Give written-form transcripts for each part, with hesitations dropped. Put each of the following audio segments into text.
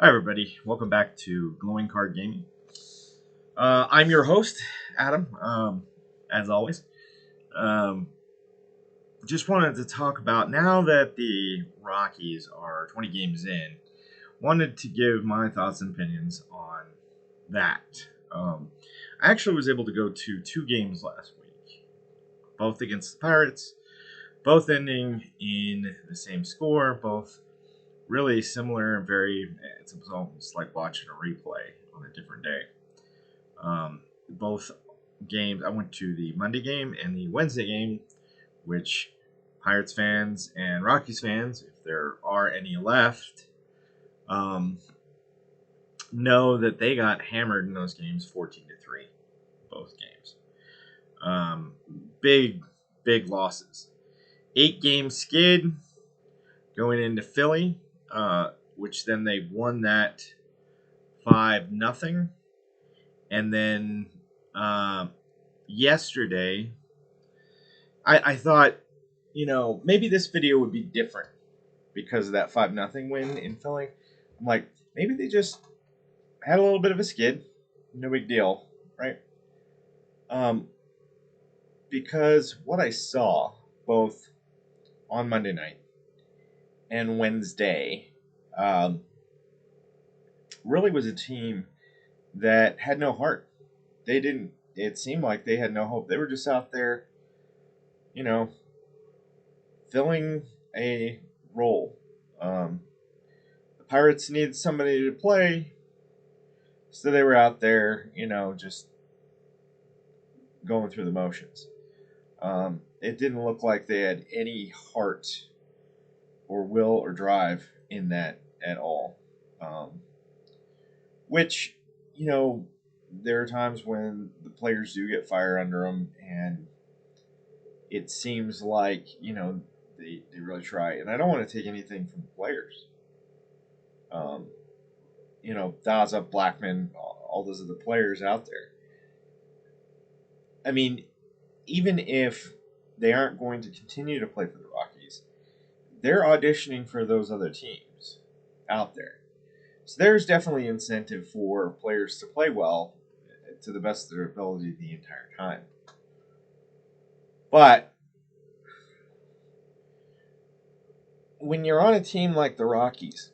Hi, everybody. Welcome back to Glowing Card Gaming. I'm your host, Adam, as always. Um, just wanted to talk about now that the Rockies are 20 games in, wanted to give my thoughts and opinions on that. I actually was able to go to two games last week, both against the Pirates, both ending in the same score, both really similar and it's almost like watching a replay on a different day. Both games, I went to the Monday game and the Wednesday game, which Pirates fans and Rockies fans, if there are any left, um, know that they got hammered in those games 14-3, both games. Um, big, big losses. 8-game skid going into Philly, which then they won that 5-0. And then yesterday, I thought, maybe this video would be different because of that 5-0 win in Philly. I'm like, maybe they just had a little bit of a skid. No big deal, right? Because what I saw both on Monday night and Wednesday really was a team that had no heart. It seemed like they had no hope. They were just out there, you know, filling a role. The Pirates needed somebody to play, so they were out there, just going through the motions. It didn't look like they had any heart or will or drive in that at all. Which, there are times when the players do get fire under them, and it seems like, they really try. And I don't want to take anything from the players. Um, Daza, Blackman, all those other players out there. I mean, even if they aren't going to continue to play for the Rockies, they're auditioning for those other teams out there. So there's definitely incentive for players to play well to the best of their ability the entire time. But when you're on a team like the Rockies,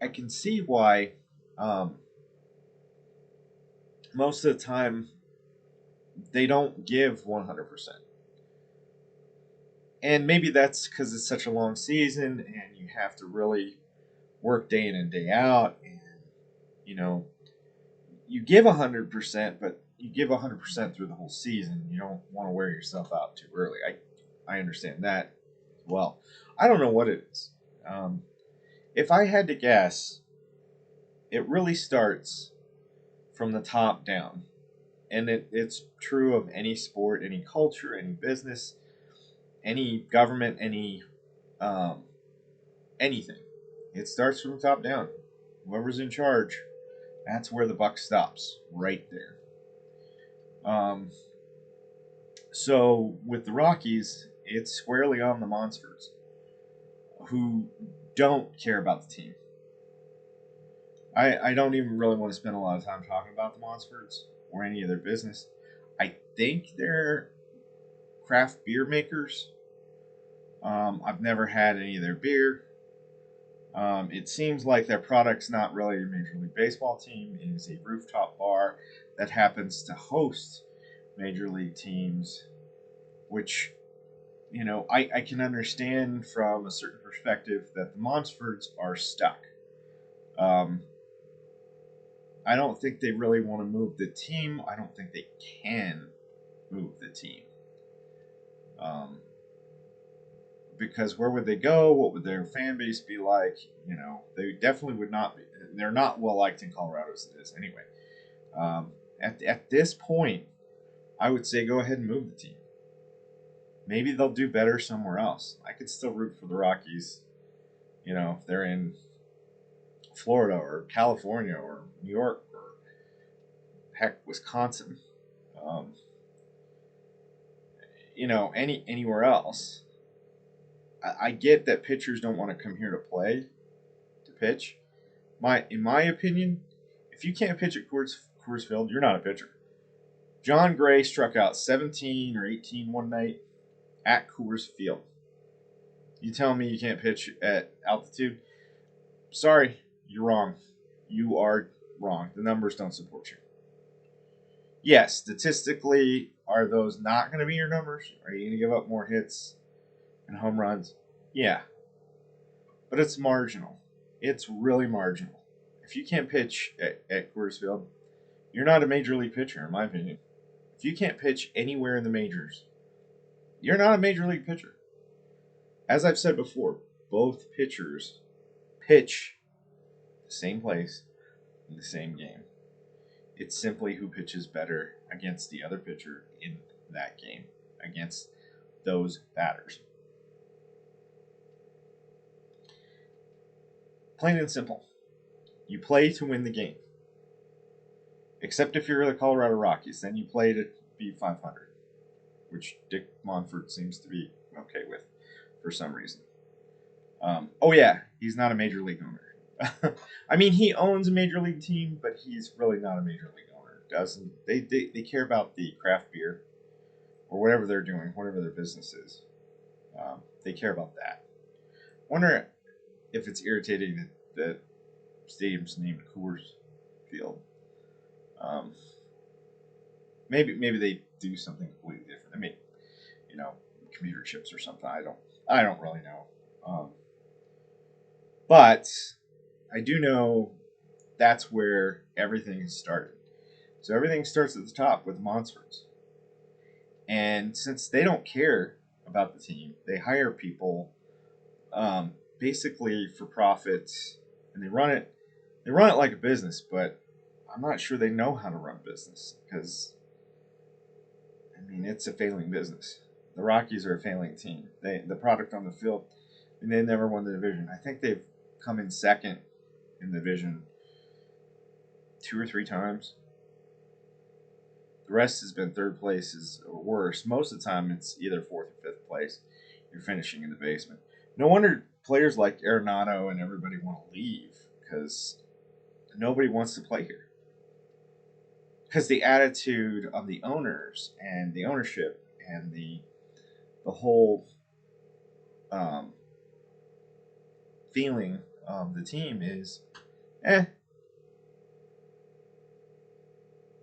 I can see why most of the time they don't give 100%. And maybe that's because it's such a long season and you have to really work day in and day out. And, you give 100%, but you give 100% through the whole season. You don't want to wear yourself out too early. I understand that as well. I don't know what it is. If I had to guess, it really starts from the top down. And it's true of any sport, any culture, any business, any government, um, anything. It starts from the top down. Whoever's in charge, that's where the buck stops, right there. Um, so with the Rockies, it's squarely on the Monsters, who don't care about the team. I don't even really want to spend a lot of time talking about the Monsters or any of their business. I think they're craft beer makers. I've never had any of their beer. It seems like their product's not really a Major League Baseball team. It is a rooftop bar that happens to host Major League teams, which, I can understand from a certain perspective that the Monsters are stuck. Um, I don't think they really want to move the team. I don't think they can move the team. Um, because where would they go? What would their fan base be like? They definitely would not be. They're not well liked in Colorado as it is anyway. At this point, I would say go ahead and move the team. Maybe they'll do better somewhere else. I could still root for the Rockies, if they're in Florida or California or New York or heck, Wisconsin. Um, anywhere else. I get that pitchers don't want to come here to play, to pitch, In my opinion, if you can't pitch at Coors Field, you're not a pitcher. John Gray struck out 17 or 18 one night at Coors Field. You tell me you can't pitch at altitude? Sorry, you're wrong. You are wrong. The numbers don't support you. Yes, statistically, are those not going to be your numbers? Are you going to give up more hits and home runs? Yeah, but it's marginal. It's really marginal. If you can't pitch at Coors Field, you're not a major league pitcher, in my opinion. If you can't pitch anywhere in the majors, you're not a major league pitcher. As I've said before, both pitchers pitch the same place in the same game. It's simply who pitches better against the other pitcher in that game, against those batters. Plain and simple. You play to win the game. Except if you're the Colorado Rockies, then you play to be 500, which Dick Monfort seems to be okay with for some reason. Oh yeah, he's not a major league owner. I mean, he owns a major league team, but he's really not a major league owner. Doesn't they care about the craft beer or whatever they're doing, whatever their business is. They care about that. Wonder if it's irritating that stadium's named Coors Field. Maybe they do something completely different. I mean, computer chips or something. I don't really know. But I do know that's where everything started. So everything starts at the top with Monsters. And since they don't care about the team, they hire people basically for profit, and they run it like a business, but I'm not sure they know how to run business because it's a failing business. The Rockies are a failing team. The product on the field, and they never won the division. I think they've come in second in the division 2 or 3 times. The rest has been third places or worse. Most of the time, it's either 4th or 5th place. You're finishing in the basement. No wonder players like Arenado and everybody want to leave because nobody wants to play here. Because the attitude of the owners and the ownership and the whole feeling of the team is,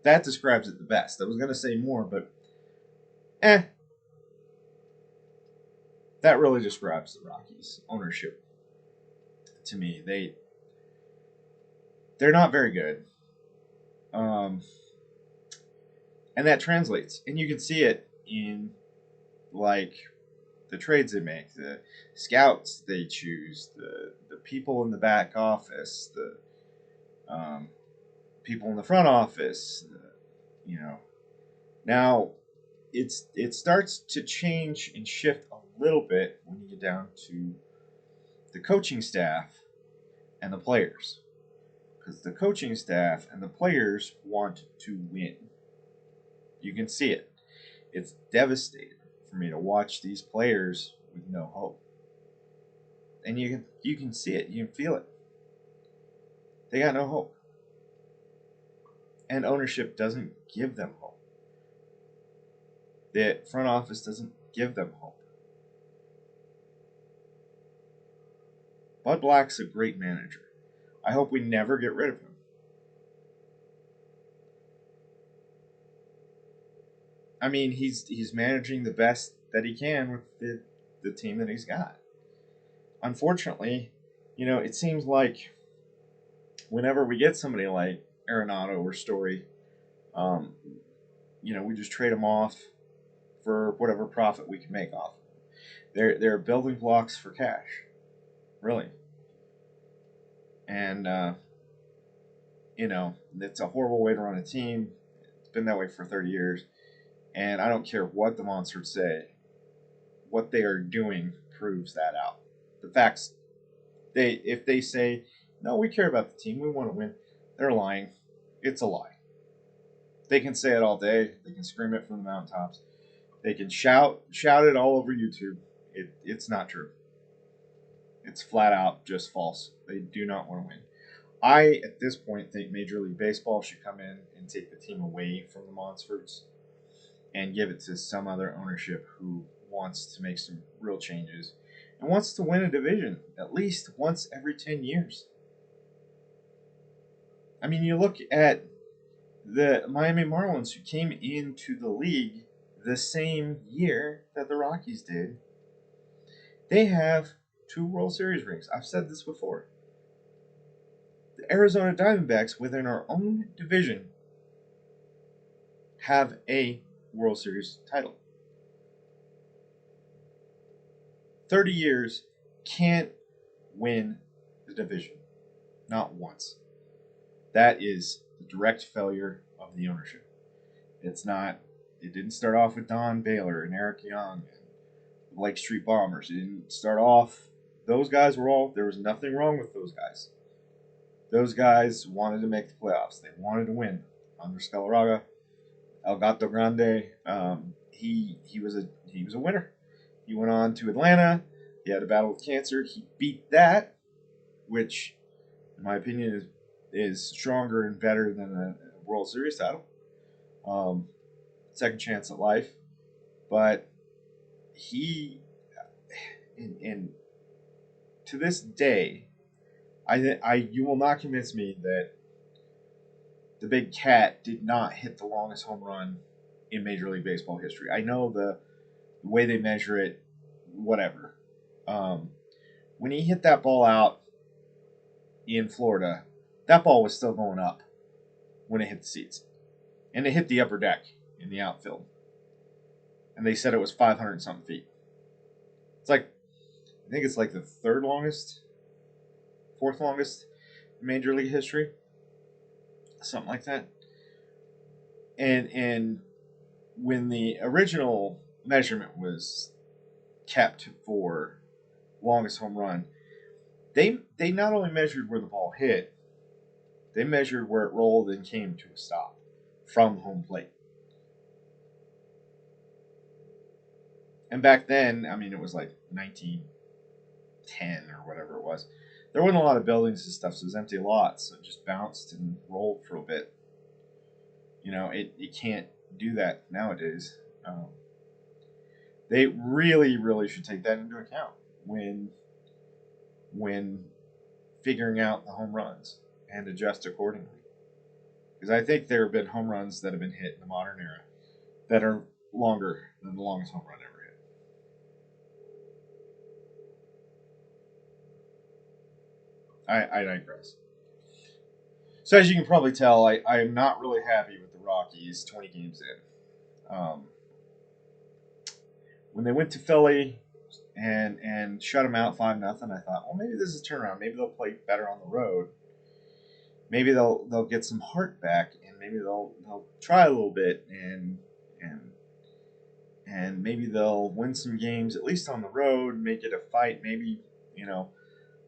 that describes it the best. I was going to say more, but that really describes the Rockies ownership to me. They're not very good. And that translates. And you can see it in like the trades they make, the scouts they choose, the people in the back office, the people in the front office, Now, it starts to change and shift a little bit when you get down to the coaching staff and the players. Because the coaching staff and the players want to win. You can see it. It's devastating for me to watch these players with no hope. And you can see it. You can feel it. They got no hope. And ownership doesn't give them hope. The front office doesn't give them hope. Bud Black's a great manager. I hope we never get rid of him. I mean, he's managing the best that he can with the team that he's got. Unfortunately, it seems like whenever we get somebody like Arenado or Story, we just trade them off for whatever profit we can make off. They're building blocks for cash, really. And it's a horrible way to run a team. It's been that way for 30 years, and I don't care what the Monsters say. What they are doing proves that out. The facts. If they say no, we care about the team, we want to win, they're lying. It's a lie. They can say it all day. They can scream it from the mountaintops. They can shout it all over YouTube. It's not true. It's flat out just false. They do not want to win. I, at this point, think Major League Baseball should come in and take the team away from the Monsters and give it to some other ownership who wants to make some real changes and wants to win a division at least once every 10 years. I mean, you look at the Miami Marlins, who came into the league the same year that the Rockies did. They have 2 World Series rings. I've said this before. The Arizona Diamondbacks, within our own division, have a World Series title. 30 years, can't win the division. Not once. That is the direct failure of the ownership. It didn't start off with Don Baylor and Eric Young and the Lake Street Bombers. It didn't start off, those guys there was nothing wrong with those guys. Those guys wanted to make the playoffs. They wanted to win. Andres Galarraga, El Gato Grande, he was a winner. He went on to Atlanta. He had a battle with cancer. He beat that, which, in my opinion, is stronger and better than a World Series title. Second chance at life. But he, and to this day, you will not convince me that the Big Cat did not hit the longest home run in Major League Baseball history. I know the way they measure it, whatever. When he hit that ball out in Florida, that ball was still going up when it hit the seats. And it hit the upper deck in the outfield. And they said it was 500 something feet. It's like, I think it's like the fourth longest in Major League history. Something like that. And when the original measurement was kept for longest home run, they not only measured where the ball hit, they measured where it rolled and came to a stop from home plate. And back then, I mean, it was like 1910 or whatever it was. There wasn't a lot of buildings and stuff, so it was empty lots. So it just bounced and rolled for a bit. You know, it can't do that nowadays. They really, really should take that into account when figuring out the home runs and adjust accordingly. Because I think there have been home runs that have been hit in the modern era that are longer than the longest home run ever hit. I digress. So as you can probably tell, I am not really happy with the Rockies 20 games in. When they went to Philly and shut them out 5-0, I thought, well, maybe this is a turnaround. Maybe they'll play better on the road. Maybe they'll get some heart back, and maybe they'll try a little bit, and maybe they'll win some games at least on the road, make it a fight. Maybe,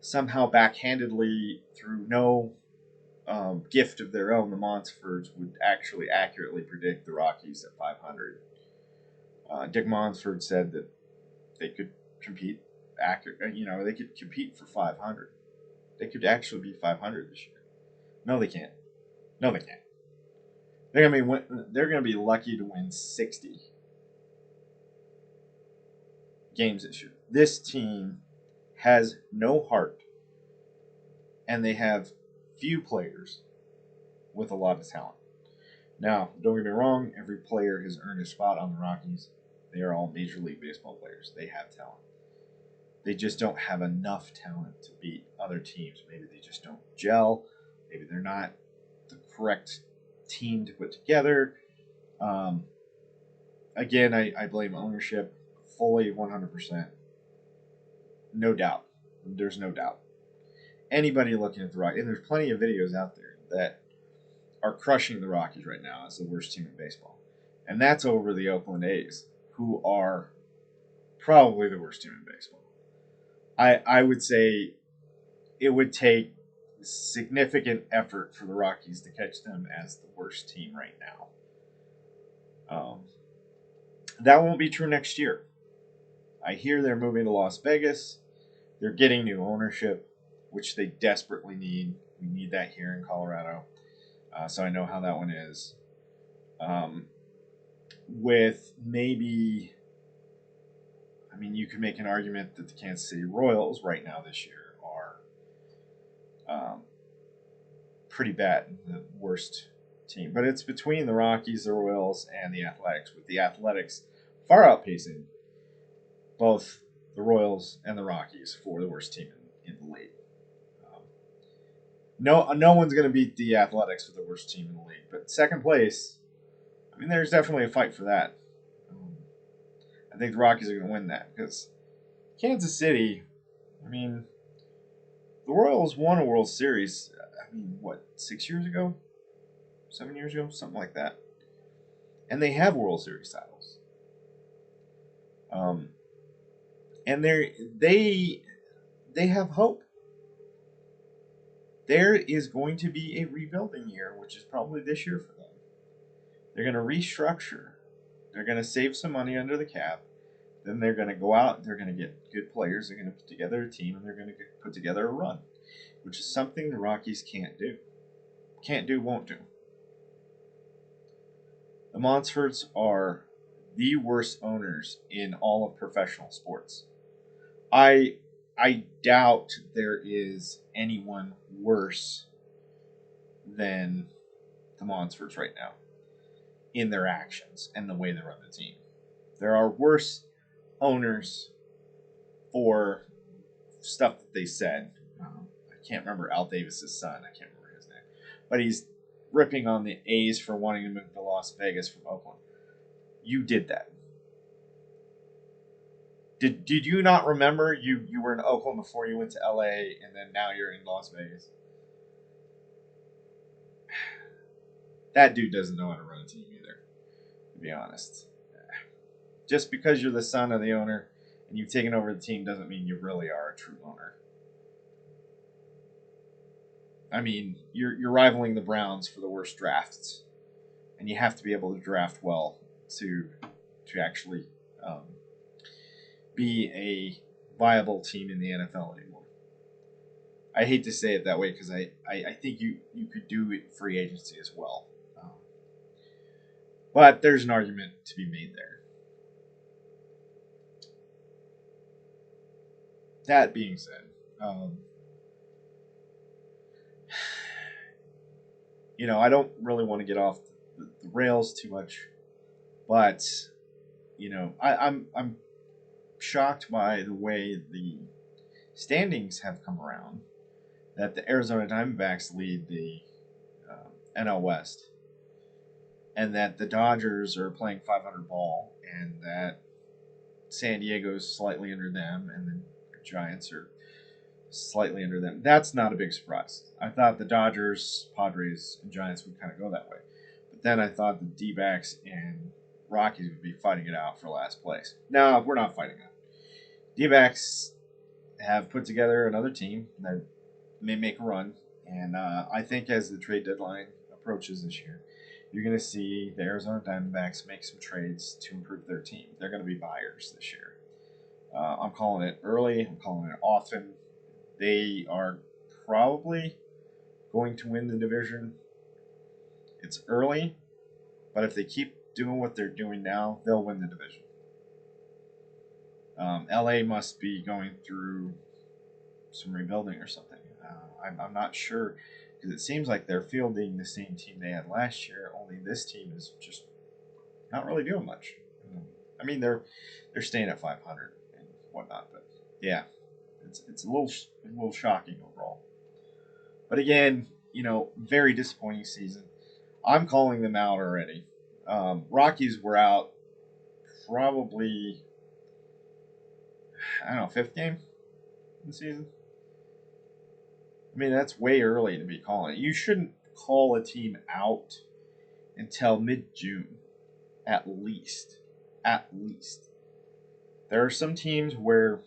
somehow backhandedly, through no gift of their own, the Montforts would actually accurately predict the Rockies at 500. Dick Montfort said that they could compete they could compete for 500. They could actually be 500 this year. No, they can't. No, they can't. They're gonna be lucky to win 60 games this year. This team has no heart, and they have few players with a lot of talent. Now, don't get me wrong, every player has earned a spot on the Rockies. They are all Major League Baseball players. They have talent. They just don't have enough talent to beat other teams. Maybe they just don't gel. Maybe they're not the correct team to put together. Again, I blame ownership fully 100%. No doubt. There's no doubt. Anybody looking at the Rockies, and there's plenty of videos out there that are crushing the Rockies right now as the worst team in baseball. And that's over the Oakland A's, who are probably the worst team in baseball. I would say it would take significant effort for the Rockies to catch them as the worst team right now. That won't be true next year. I hear they're moving to Las Vegas. They're getting new ownership, which they desperately need. We need that here in Colorado. So I know how that one is. With maybe, I mean, you could make an argument that the Kansas City Royals right now this year are pretty bad, the worst team. But it's between the Rockies, the Royals, and the Athletics, with the Athletics far outpacing both the Royals and the Rockies for the worst team in the league. No one's going to beat the Athletics with the worst team in the league. But second place, I mean, there's definitely a fight for that. I think the Rockies are going to win that because Kansas City, I mean, the Royals won a World Series, 6 years ago? 7 years ago? Something like that. And they have World Series titles. And they have hope. There is going to be a rebuilding year, which is probably this year for them. They're going to restructure. They're going to save some money under the cap. Then they're going to go out. They're going to get good players. They're going to put together a team, and they're going to put together a run, which is something the Rockies can't do. Can't do, won't do. The Monstfords are the worst owners in all of professional sports. I doubt there is anyone worse than the Monstfords right now in their actions and the way they run the team. There are worse owners for stuff that they said. I can't remember Al Davis's son. I can't remember his name. But he's ripping on the A's for wanting to move to Las Vegas from Oakland. You did that. Did you not remember you were in Oakland before you went to LA and then now you're in Las Vegas? That dude doesn't know how to run a team either, to be honest. Just because you're the son of the owner and you've taken over the team doesn't mean you really are a true owner. I mean, you're rivaling the Browns for the worst drafts, and you have to be able to draft well to actually be a viable team in the NFL anymore. I hate to say it that way because I think you could do it free agency as well. But there's an argument to be made there. That being said, I don't really want to get off the rails too much, but I'm shocked by the way the standings have come around. That the Arizona Diamondbacks lead the NL West, and that the Dodgers are playing 500 ball, and that San Diego's slightly under them, and the Giants are slightly under them. That's not a big surprise. I thought the Dodgers, Padres, and Giants would kind of go that way. But then I thought the D-backs and Rockies would be fighting it out for last place. No, we're not fighting it. D-backs have put together another team that may make a run. And I think as the trade deadline approaches this year, you're going to see the Arizona Diamondbacks make some trades to improve their team. They're going to be buyers this year. I'm calling it early. I'm calling it often. They are probably going to win the division. It's early, but if they keep doing what they're doing now, they'll win the division. LA must be going through some rebuilding or something. I'm not sure because it seems like they're fielding the same team they had last year. Only this team is just not really doing much. I mean, they're staying at 500 and whatnot, but yeah, it's a little shocking overall. But again, very disappointing season. I'm calling them out already. Rockies were out probably, I don't know, 5th game in the season. I mean, that's way early to be calling it. You shouldn't call a team out until mid-June, at least. At least. There are some teams where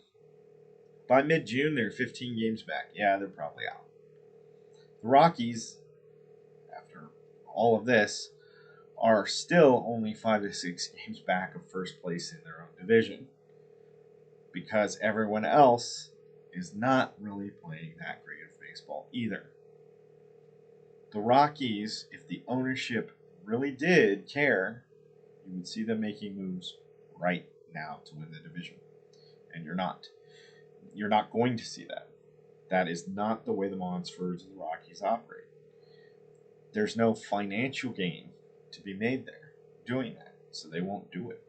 by mid-June they're 15 games back. Yeah, they're probably out. The Rockies, after all of this, are still only 5 to 6 games back of first place in their own division because everyone else is not really playing that great of baseball either. The Rockies, if the ownership really did care, you would see them making moves right now to win the division. And you're not. You're not going to see that. That is not the way the Monsters and the Rockies operate. There's no financial gain to be made there doing that, so they won't do it.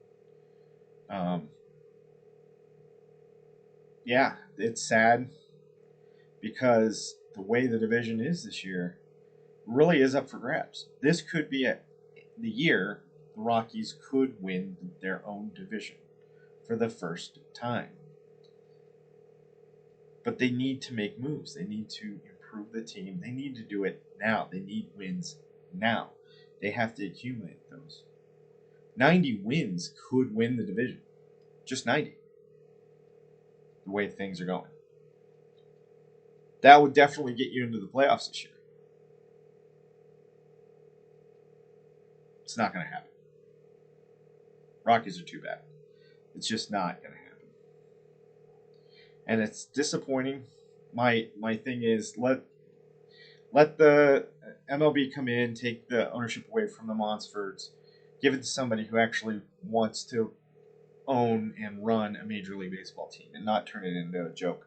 Yeah, it's sad because the way the division is this year really is up for grabs. This could be the year the Rockies could win their own division for the first time. But they need to make moves. They need to improve the team. They need to do it now. They need wins now. They have to accumulate those. 90 wins could win the division. Just 90. The way things are going. That would definitely get you into the playoffs this year. It's not going to happen. Rockies are too bad. It's just not going to happen. And it's disappointing. My thing is let the MLB come in, take the ownership away from the Monsters, give it to somebody who actually wants to own and run a Major League Baseball team and not turn it into a joke.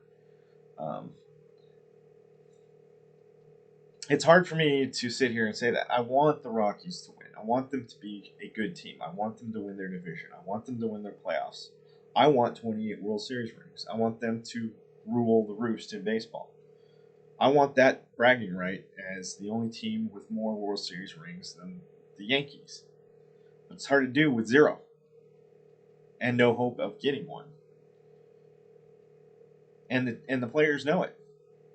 It's hard for me to sit here and say that. I want the Rockies to win. I want them to be a good team. I want them to win their division. I want them to win their playoffs. I want 28 World Series rings. I want them to rule the roost in baseball. I want that bragging right as the only team with more World Series rings than the Yankees. But it's hard to do with 0 and no hope of getting one. And the players know it.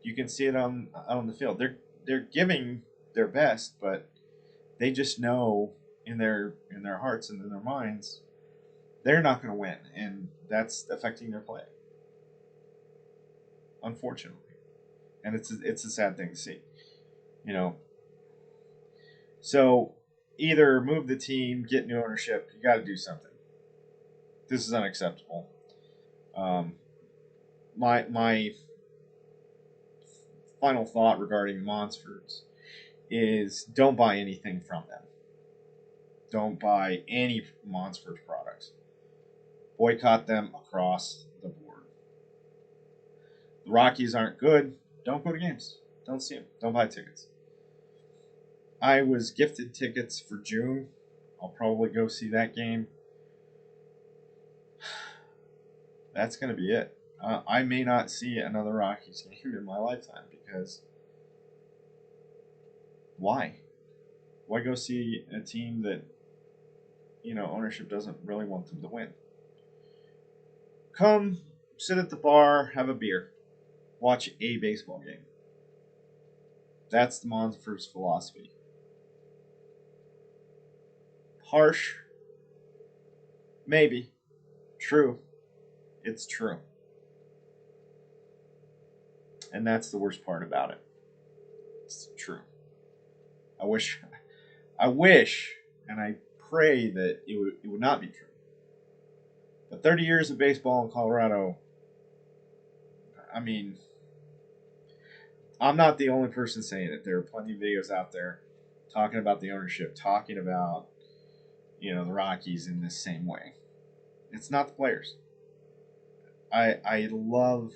You can see it on the field. They're giving their best, but they just know in their hearts and in their minds they're not going to win, and that's affecting their play. Unfortunately. And it's a sad thing to see. So either move the team, get new ownership. You got to do something. This is unacceptable. My final thought regarding Monsters is don't buy anything from them. Don't buy any Monsters products. Boycott them across the board. The Rockies aren't good. Don't go to games. Don't see them. Don't buy tickets. I was gifted tickets for June. I'll probably go see that game. That's going to be it. I may not see another Rockies game in my lifetime because why? Why go see a team that ownership doesn't really want them to win? Come sit at the bar, have a beer, watch a baseball game. That's the Monsters' philosophy. Harsh? Maybe. True. It's true. And that's the worst part about it. It's true. I wish, and I pray that it would not be true. But 30 years of baseball in Colorado, I mean, I'm not the only person saying it. There are plenty of videos out there talking about the ownership, talking about, the Rockies in this same way. It's not the players. I love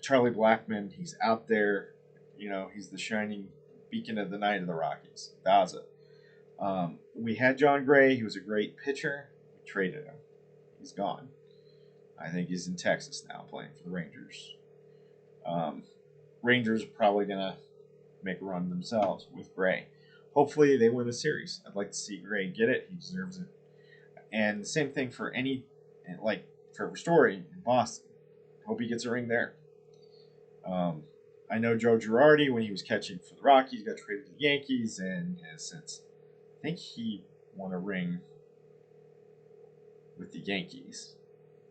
Charlie Blackmon. He's out there. He's the shining beacon of the night of the Rockies. Daza. We had John Gray. He was a great pitcher. We traded him. He's gone. I think he's in Texas now playing for the Rangers. Rangers are probably going to make a run themselves with Gray. Hopefully they win the series. I'd like to see Gray get it. He deserves it. And the same thing for Trevor Story in Boston. Hope he gets a ring there. I know Joe Girardi, when he was catching for the Rockies, got traded to the Yankees and has since, I think he won a ring with the Yankees,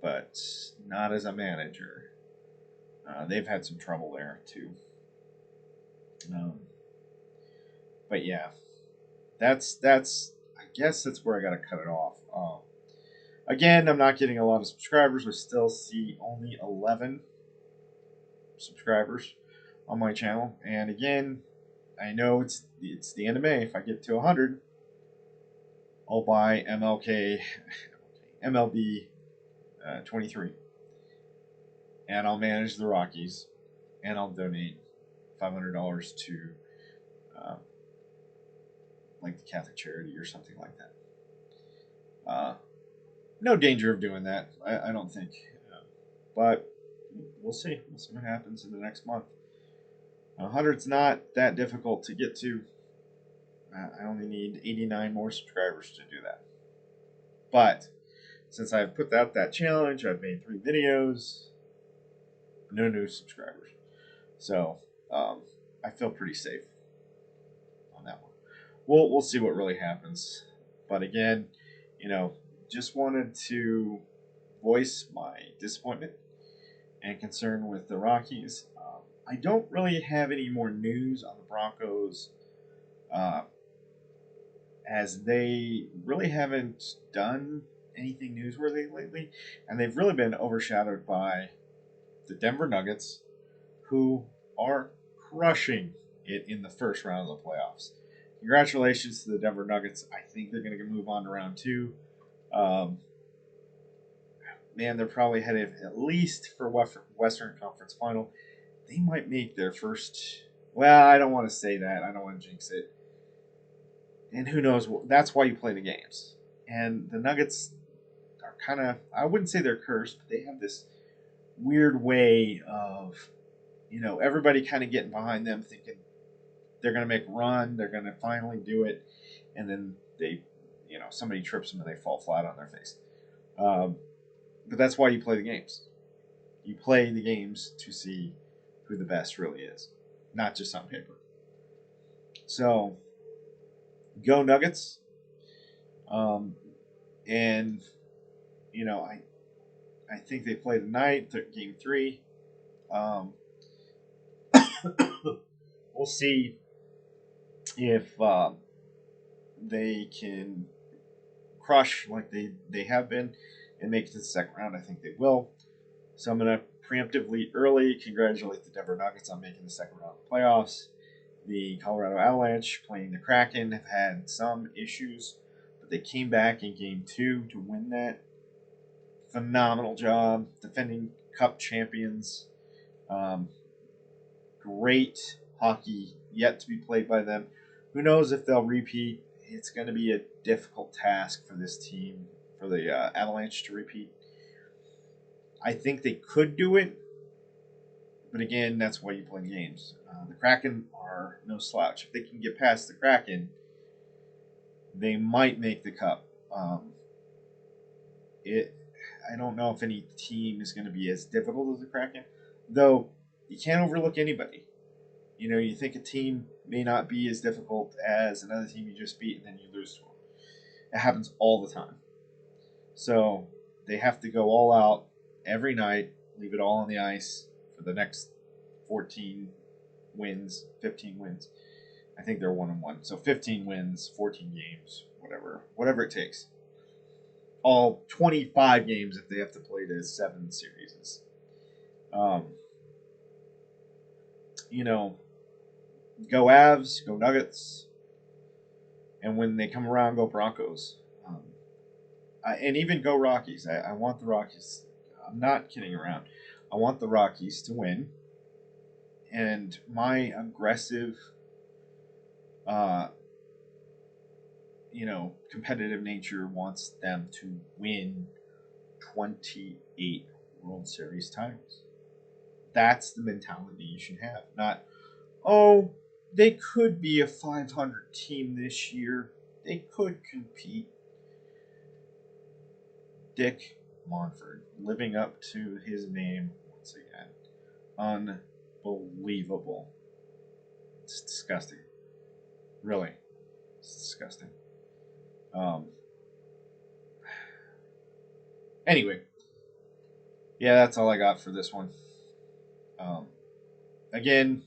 but not as a manager. They've had some trouble there too. But yeah, that's. I guess that's where I gotta cut it off. Again, I'm not getting a lot of subscribers. We still see only 11. subscribers on my channel. And again, I know it's the end of May. If I get to 100, I'll buy MLB 23, and I'll manage the Rockies, and I'll donate $500 to like the Catholic charity or something like that. No danger of doing that, I don't think, but we'll see. We'll see what happens in the next month. 100's not that difficult to get to. I only need 89 more subscribers to do that. But since I've put out that challenge, I've made 3 videos, no new subscribers. So I feel pretty safe on that one. We'll see what really happens. But again, just wanted to voice my disappointment and concern with the Rockies. I don't really have any more news on the Broncos, as they really haven't done anything newsworthy lately, and they've really been overshadowed by the Denver Nuggets, who are crushing it in the first round of the playoffs. Congratulations to the Denver Nuggets. I think they're going to move on to round 2. Man, they're probably headed at least for Western Conference Final. They might make their first. Well, I don't want to say that. I don't want to jinx it. And who knows? That's why you play the games. And the Nuggets are kind of, I wouldn't say they're cursed, but they have this weird way of, everybody kind of getting behind them, thinking they're going to make a run, they're going to finally do it, and then they, somebody trips them and they fall flat on their face. But that's why you play the games. You play the games to see who the best really is, not just on paper. So, go Nuggets. And I think they play tonight, game 3. We'll see if they can crush like they have been and make it to the second round. I think they will. So I'm going to preemptively early congratulate the Denver Nuggets on making the second round of the playoffs. The Colorado Avalanche playing the Kraken have had some issues, but they came back in game 2 to win that. Phenomenal job defending Cup champions. Great hockey yet to be played by them. Who knows if they'll repeat? It's going to be a difficult task for this team, for the Avalanche to repeat. I think they could do it, but again, that's why you play games. The Kraken are no slouch. If they can get past the Kraken, they might make the Cup. I don't know if any team is going to be as difficult as the Kraken, though you can't overlook anybody. You think a team may not be as difficult as another team you just beat and then you lose to them. It happens all the time. So they have to go all out every night, leave it all on the ice for the next 14 wins, 15 wins. I think they're 1-1. So 15 wins, 14 games, whatever it takes. All 25 games if they have to play the 7 series. Go Avs, go Nuggets, and when they come around, go Broncos. And even go Rockies. I want the Rockies. I'm not kidding around. I want the Rockies to win. And my aggressive, competitive nature wants them to win 28 World Series titles. That's the mentality you should have. Not, they could be a 500 team this year. They could compete. Dick Monfort living up to his name once again. Unbelievable. It's disgusting. Really. It's disgusting. Anyway. Yeah, that's all I got for this one. Again,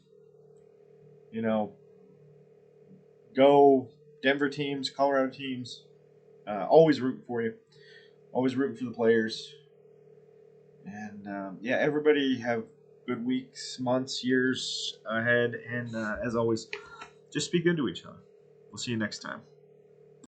go Denver teams, Colorado teams. Always rooting for you. Always rooting for the players. And, everybody have good weeks, months, years ahead. And as always, just be good to each other. We'll see you next time.